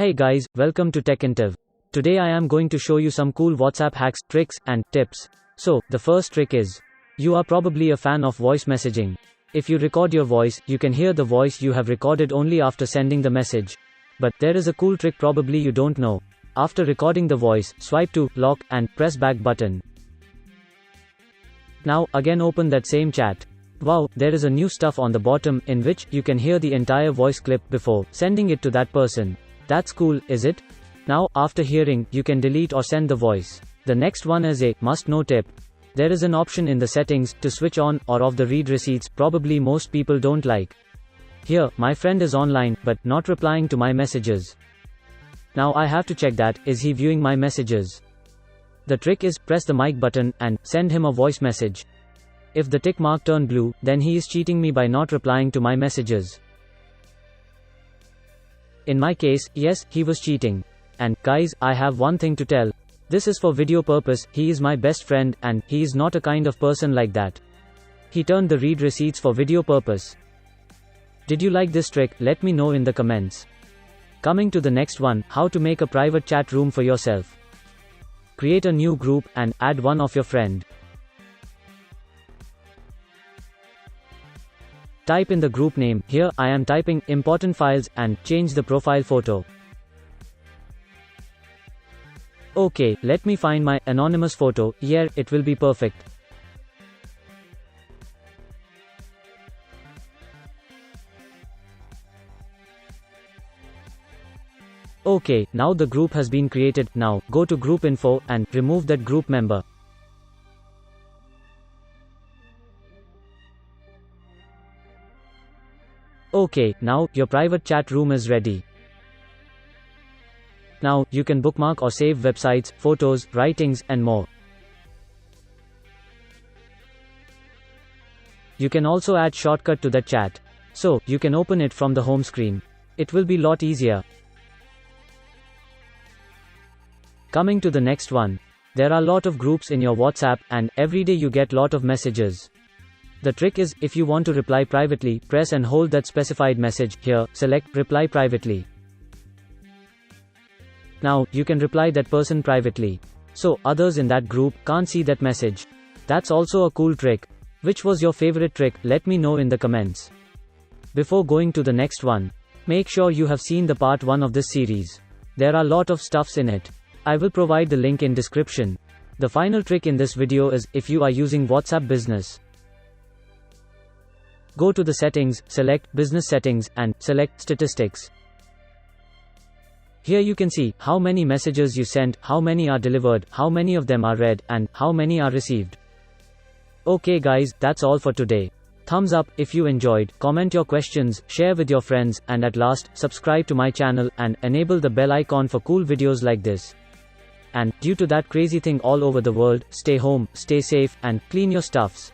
Hey guys, welcome to TechIntiv. Today I am going to show you some cool WhatsApp hacks, tricks, and tips. So, the first trick is, you are probably a fan of voice messaging. If you record your voice, you can hear the voice you have recorded only after sending the message. But there is a cool trick probably you don't know. After recording the voice, swipe to lock and press back button. Now, again open that same chat. Wow, there is a new stuff on the bottom in which you can hear the entire voice clip before sending it to that person. That's cool, is it? Now, after hearing, you can delete or send the voice. The next one is a must-know tip. There is an option in the settings to switch on or off the read receipts probably most people don't like. Here, my friend is online, but not replying to my messages. Now I have to check that, is he viewing my messages? The trick is, press the mic button, and send him a voice message. If the tick mark turned blue, then he is cheating me by not replying to my messages. In my case, yes, he was cheating. And, guys, I have one thing to tell. This is for video purpose, he is my best friend, and he is not a kind of person like that. He turned the read receipts for video purpose. Did you like this trick? Let me know in the comments. Coming to the next one, how to make a private chat room for yourself. Create a new group, and add one of your friend. Type in the group name, here I am typing important files, and change the profile photo. Okay, let me find my anonymous photo, yeah, it will be perfect. Okay, now the group has been created. Now, go to group info, and remove that group member. Okay, now, your private chat room is ready. Now, you can bookmark or save websites, photos, writings, and more. You can also add shortcut to the chat. So, you can open it from the home screen. It will be lot easier. Coming to the next one. There are lot of groups in your WhatsApp, and every day you get lot of messages. The trick is, if you want to reply privately, press and hold that specified message. Here, select reply privately. Now, you can reply that person privately. So, others in that group can't see that message. That's also a cool trick. Which was your favorite trick? Let me know in the comments. Before going to the next one, make sure you have seen the part 1 of this series. There are lot of stuffs in it. I will provide the link in description. The final trick in this video is, if you are using WhatsApp Business. Go to the settings, select Business Settings, and select Statistics. Here you can see how many messages you sent, how many are delivered, how many of them are read, and how many are received. Okay guys, that's all for today. Thumbs up if you enjoyed, comment your questions, share with your friends, and at last, subscribe to my channel, and enable the bell icon for cool videos like this. And, due to that crazy thing all over the world, stay home, stay safe, and clean your stuffs.